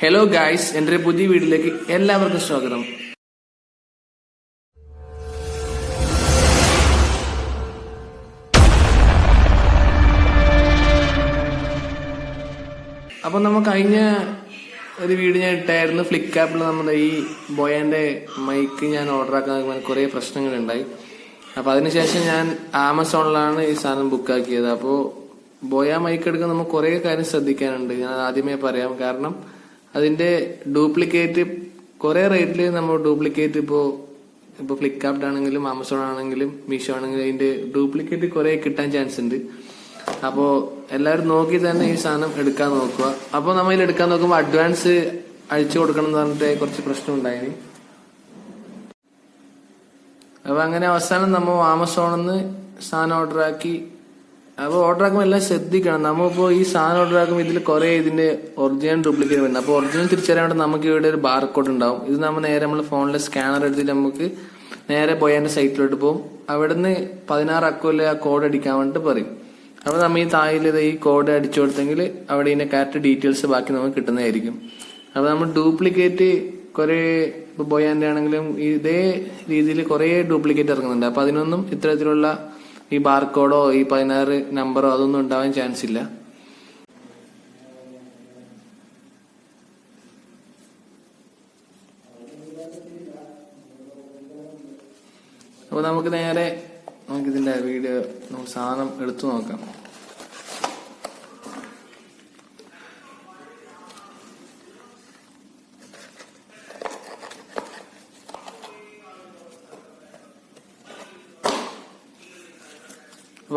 Hello guys, എൻ്റെ പുതിയ വീഡിയോയിലേക്ക് എല്ലാവർക്കും സ്വാഗതം. അപ്പൊ നമ്മൾ കഴിഞ്ഞ ഒരു വീഡിയോ ഞാൻ ഇട്ടായിരുന്നു. ഫ്ലിപ്കാർട്ടിൽ നമ്മുടെ ഈ ബോയന്റെ മൈക്ക് ഞാൻ ഓർഡർ ആക്കാൻ കുറെ പ്രശ്നങ്ങൾ ഉണ്ടായി. അപ്പൊ അതിനുശേഷം ഞാൻ ആമസോണിലാണ് ഈ സാധനം ബുക്കാക്കിയത്. അപ്പോൾ ബോയ മൈക്ക് എടുക്കാൻ നമ്മൾ കുറെ കാര്യം ശ്രദ്ധിക്കാനുണ്ട്. ഞാൻ ആദ്യമേ പറയാം. കാരണം അതിന്റെ ഡ്യൂപ്ലിക്കേറ്റ് കുറെ റേറ്റിൽ നമ്മൾ ഡ്യൂപ്ലിക്കേറ്റ് ഇപ്പോ ഫ്ലിപ്കാർട്ട് ആണെങ്കിലും ആമസോൺ ആണെങ്കിലും മീഷോ ആണെങ്കിലും അതിന്റെ ഡ്യൂപ്ലിക്കേറ്റ് കുറെ കിട്ടാൻ ചാൻസ് ഉണ്ട്. അപ്പോ എല്ലാവരും നോക്കി തന്നെ ഈ സാധനം എടുക്കാൻ നോക്കുക. അപ്പൊ നമ്മൾ ഇതിൽ എടുക്കാൻ നോക്കുമ്പോൾ അഡ്വാൻസ് അഴിച്ചു കൊടുക്കണം എന്ന് പറഞ്ഞിട്ട് കുറച്ച് പ്രശ്നം ഉണ്ടായിന്. അപ്പൊ അങ്ങനെ അവസാനം നമ്മൾ ആമസോണിൽ നിന്ന് സാധനം ഓർഡർ ആക്കി. അപ്പൊ ഓർഡർ ആക്കുമ്പോൾ എല്ലാം ശ്രദ്ധിക്കണം. നമ്മളിപ്പോ ഈ സാധനം ഓർഡർ ആക്കുമ്പോൾ ഇതിൽ കുറെ ഇതിന്റെ ഒറിജിനൽ ഡ്യൂപ്ലിക്കേറ്റ് വരുന്നത്. അപ്പൊ ഒറിജിനൽ തിരിച്ചറിയാൻ വേണ്ടി നമുക്ക് ഇവിടെ ഒരു ബാർകോഡ് ഉണ്ടാവും. ഇത് നമ്മൾ നേരെ നമ്മൾ ഫോണിലെ സ്കാനർ എടുത്തിട്ട് നമുക്ക് നേരെ ബോയന്റെ സൈറ്റിലോട്ട് പോകും. അവിടുന്ന് 16 അക്കമില് ആ കോഡ് അടിക്കാൻ വേണ്ടിട്ട് പറയും. അപ്പൊ നമ്മൾ ഈ താഴിൽ ഈ കോഡ് അടിച്ചു കൊടുത്തെങ്കിൽ അവിടെ ഇതിന്റെ കറക്റ്റ് ഡീറ്റെയിൽസ് ബാക്കി നമുക്ക് കിട്ടുന്നതായിരിക്കും. അപ്പൊ നമ്മൾ ഡ്യൂപ്ലിക്കേറ്റ് കുറെ ഇപ്പൊ ബോയന്റെ ആണെങ്കിലും ഇതേ രീതിയിൽ കുറെ ഡ്യൂപ്ലിക്കേറ്റ് ഇറങ്ങുന്നുണ്ട്. അപ്പൊ അതിനൊന്നും ഇത്തരത്തിലുള്ള ഈ ബാർകോഡോ ഈ 16 നമ്പറോ അതൊന്നും ഉണ്ടാവാൻ ചാൻസ് ഇല്ല. അപ്പൊ നമുക്ക് നേരെ നമുക്കിതിന്റെ വീഡിയോ സാധനം എടുത്തു നോക്കാം.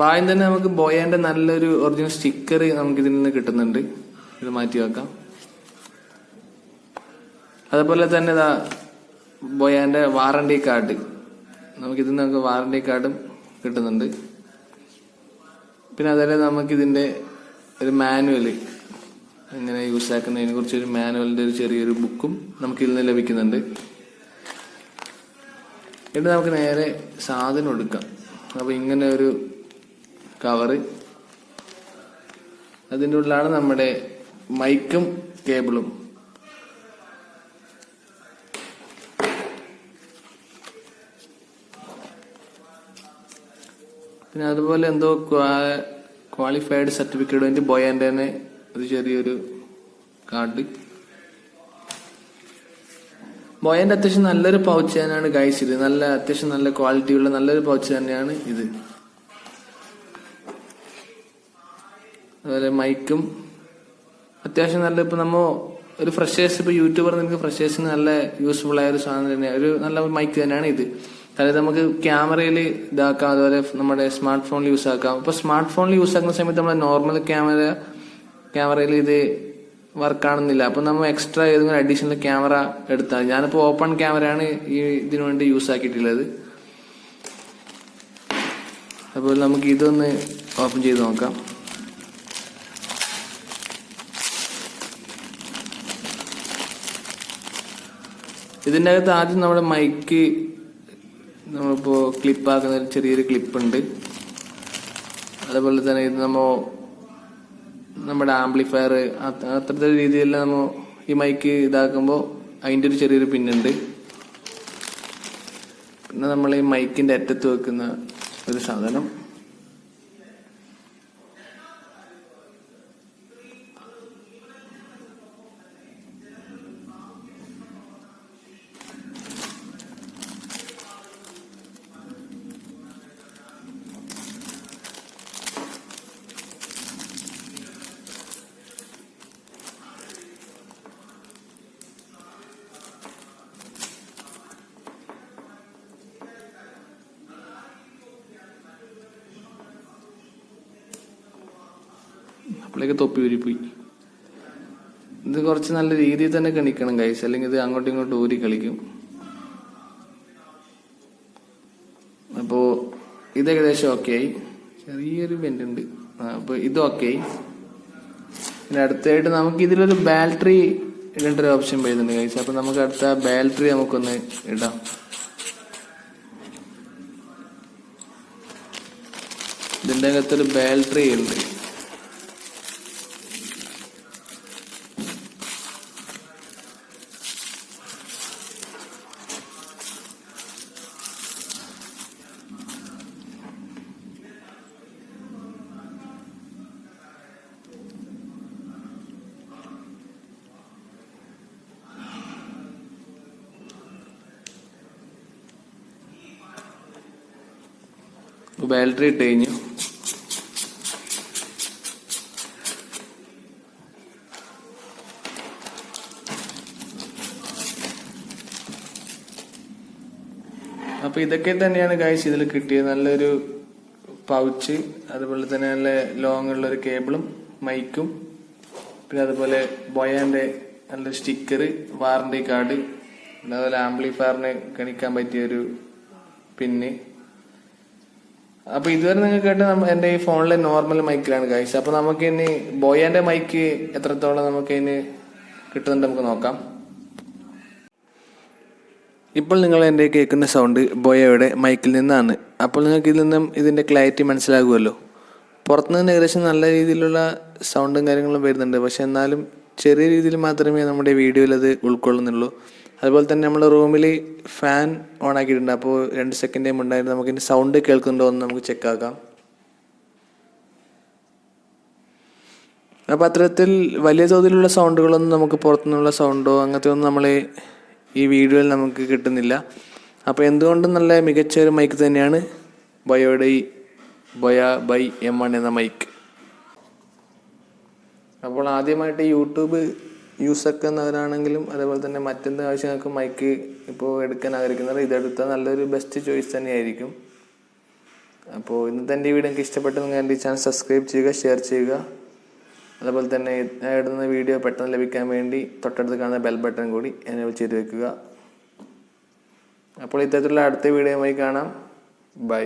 ആദ്യം തന്നെ നമുക്ക് ബോയന്റെ നല്ലൊരു ഒറിജിനൽ സ്റ്റിക്കർ നമുക്ക് ഇതിൽ നിന്ന് കിട്ടുന്നുണ്ട്. ഇത് മാറ്റി വെക്കാം. അതുപോലെ തന്നെ ബോയന്റെ വാറണ്ടി കാർഡ് നമുക്കിതിൽ നമുക്ക് വാറണ്ടി കാർഡും കിട്ടുന്നുണ്ട്. പിന്നെ അതുപോലെ നമുക്കിതിന്റെ ഒരു മാനുവൽ എങ്ങനെ യൂസ് ആക്കുന്നതിനെ കുറിച്ചൊരു മാനുവലിന്റെ ഒരു ചെറിയൊരു ബുക്കും നമുക്ക് ഇതിൽ നിന്ന് ലഭിക്കുന്നുണ്ട്. എന്നിട്ട് നമുക്ക് നേരെ സാധനം എടുക്കാം. അപ്പൊ ഇങ്ങനെ ഒരു കവറ്, അതിൻ്റെ ഉള്ളിലാണ് നമ്മുടെ മൈക്കും കേബിളും. പിന്നെ അതുപോലെ എന്തോ ക്വാളിഫൈഡ് സർട്ടിഫിക്കറ്റ് വേണ്ടി ബോയന്റെ തന്നെ ഒരു ചെറിയൊരു കാർഡ്. ബോയന്റെ അത്യാവശ്യം നല്ലൊരു പൗച്ച് തന്നെയാണ് ഗൈസ് ഇത്. അത്യാവശ്യം നല്ല ക്വാളിറ്റിയുള്ള നല്ലൊരു പൗച്ച് തന്നെയാണ് ഇത്. അതുപോലെ മൈക്കും അത്യാവശ്യം നല്ല, ഇപ്പൊ നമ്മ ഒരു ഫ്രഷേഴ്സ് ഇപ്പൊ യൂട്യൂബർ നിങ്ങൾക്ക് ഫ്രഷേഴ്സിന് നല്ല യൂസ്ഫുൾ ആയ ഒരു സാധനം തന്നെയാണ്. ഒരു നല്ല മൈക്ക് തന്നെയാണ് ഇത്. അതായത് നമുക്ക് ക്യാമറയിൽ ഇതാക്കാം, അതുപോലെ നമ്മുടെ സ്മാർട്ട് ഫോണിൽ യൂസ് ആക്കാം. ഇപ്പൊ സ്മാർട്ട് ഫോണിൽ യൂസ് ആക്കുന്ന സമയത്ത് നമ്മുടെ നോർമൽ ക്യാമറയിൽ ഇത് വർക്ക് ആണെന്നില്ല. അപ്പൊ നമ്മൾ എക്സ്ട്രാ ഏതെങ്കിലും അഡീഷണൽ ക്യാമറ എടുത്താൽ, ഞാനിപ്പോ ഓപ്പൺ ക്യാമറയാണ് ഈ ഇതിനു വേണ്ടി യൂസ് ആക്കിയിട്ടുള്ളത്. അപ്പോൾ നമുക്ക് ഇതൊന്ന് ഓപ്പൺ ചെയ്ത് നോക്കാം. ഇതിൻ്റെ അകത്ത് ആദ്യം നമ്മുടെ മൈക്ക് നമ്മളിപ്പോ ക്ലിപ്പാക്കുന്ന ഒരു ചെറിയൊരു ക്ലിപ്പ് ഉണ്ട്. അതുപോലെ തന്നെ ഇത് നമ്മുടെ ആംപ്ലിഫയർ അത്രത്തെ രീതിയിലുള്ള ഈ മൈക്ക് ഇതാക്കുമ്പോൾ അതിൻ്റെ ഒരു ചെറിയൊരു പിന്നുണ്ട്. പിന്നെ നമ്മൾ ഈ മൈക്കിന്റെ അറ്റത്ത് വെക്കുന്ന ഒരു സാധനം. അപ്പോഴേക്ക് തൊപ്പി ഊരിപ്പോയി. ഇത് കുറച്ച് നല്ല രീതിയിൽ തന്നെ കണിക്കണം ഗൈസ്, അല്ലെങ്കിൽ ഇത് അങ്ങോട്ടും ഇങ്ങോട്ടും ഊരി കളിക്കും. അപ്പോ ഇത് ഏകദേശം ഓക്കെ ആയി. ചെറിയൊരു ബെൻഡ് ഉണ്ട്. അപ്പൊ ഇത് ഓക്കെ ആയി. പിന്നെ അടുത്തായിട്ട് നമുക്ക് ഇതിലൊരു ബാറ്ററി ഇടേണ്ട ഒരു ഓപ്ഷൻ വരുന്നുണ്ട് ഗൈസ്. അപ്പൊ നമുക്ക് അടുത്ത ബാറ്ററി നമുക്കൊന്ന് ഇടാം. ഇതിന്റെ അകത്തൊരു ബാറ്ററി ഉണ്ട്. ബാറ്ററി ഇട്ട് കഴിഞ്ഞു. അപ്പൊ ഇതൊക്കെ തന്നെയാണ് ഗൈസ് ഇതിൽ കിട്ടിയത്. നല്ലൊരു പൗച്ച്, അതുപോലെ തന്നെ നല്ല ലോങ് ഉള്ള ഒരു കേബിളും മൈക്കും, പിന്നെ അതുപോലെ ബോയാന്റെ നല്ലൊരു സ്റ്റിക്കർ, വാറണ്ടി കാർഡ്, അതുപോലെ ആംപ്ലിഫയറിന് കണിക്കാൻ പറ്റിയൊരു പിന്ന്. അപ്പൊ ഇതുവരെ നിങ്ങൾ കേട്ട എന്റെ ഈ ഫോണിലെ നോർമൽ മൈക്കിലാണ് ഗൈസ്. അപ്പൊ നമുക്ക് ഇനി ബോയാന്റെ മൈക്ക് എത്രത്തോളം നമുക്ക് ഇനി കിട്ടുന്നുണ്ട് നമുക്ക് നോക്കാം. ഇപ്പോൾ നിങ്ങൾ എൻ്റെ കേൾക്കുന്ന സൗണ്ട് ബോയയുടെ മൈക്കിൽ നിന്നാണ്. അപ്പോൾ നിങ്ങൾക്ക് ഇതിൽ നിന്നും ഇതിൻ്റെ ക്ലാരിറ്റി മനസ്സിലാകുമല്ലോ. പുറത്തുനിന്ന് ഏകദേശം നല്ല രീതിയിലുള്ള സൗണ്ടും കാര്യങ്ങളും വരുന്നുണ്ട്, പക്ഷെ എന്നാലും ചെറിയ രീതിയിൽ മാത്രമേ നമ്മുടെ വീഡിയോയിൽ അത് ഉൾക്കൊള്ളുന്നുള്ളൂ. അതുപോലെ തന്നെ നമ്മുടെ റൂമിൽ ഫാൻ ഓൺ ആക്കിയിട്ടുണ്ട്. അപ്പോൾ 2 സെക്കൻഡ് ടൈം ഉണ്ടായിരുന്നു. നമുക്കിൻ്റെ സൗണ്ട് കേൾക്കുന്നുണ്ടോ എന്ന് നമുക്ക് ചെക്കാക്കാം. അപ്പോൾ അത്തരത്തിൽ വലിയ തോതിലുള്ള സൗണ്ടുകളൊന്നും നമുക്ക് പുറത്തുനിന്നുള്ള സൗണ്ടോ അങ്ങനത്തെ ഒന്നും നമ്മൾ ഈ വീഡിയോയിൽ നമുക്ക് കിട്ടുന്നില്ല. അപ്പോൾ എന്തുകൊണ്ടും നല്ല മികച്ച ഒരു മൈക്ക് തന്നെയാണ് ബോയയുടെ ഈ ബോയ BY M1 എന്ന മൈക്ക്. അപ്പോൾ ആദ്യമായിട്ട് യൂട്യൂബ് യൂസ് ആക്കുന്നവരാണെങ്കിലും അതേപോലെ തന്നെ മറ്റെന്ത് ആവശ്യങ്ങൾക്ക് മൈക്ക് ഇപ്പോൾ എടുക്കാൻ ആഗ്രഹിക്കുന്നവർ ഇതെടുത്താൽ നല്ലൊരു ബെസ്റ്റ് ചോയ്സ് തന്നെയായിരിക്കും. അപ്പോൾ ഇന്നത്തെ എൻ്റെ വീഡിയോ എനിക്ക് ഇഷ്ടപ്പെട്ടെങ്കിൽ എൻ്റെ ചാനൽ സബ്സ്ക്രൈബ് ചെയ്യുക, ഷെയർ ചെയ്യുക. അതുപോലെ തന്നെ ഇടുന്ന വീഡിയോ പെട്ടെന്ന് ലഭിക്കാൻ വേണ്ടി തൊട്ടടുത്ത് കാണുന്ന ബെൽ ബട്ടൺ കൂടി എനേബിൾ ചെയ്ത് വെക്കുക. അപ്പോൾ ഇത്തരത്തിലുള്ള അടുത്ത വീഡിയോയുമായി കാണാം. ബൈ.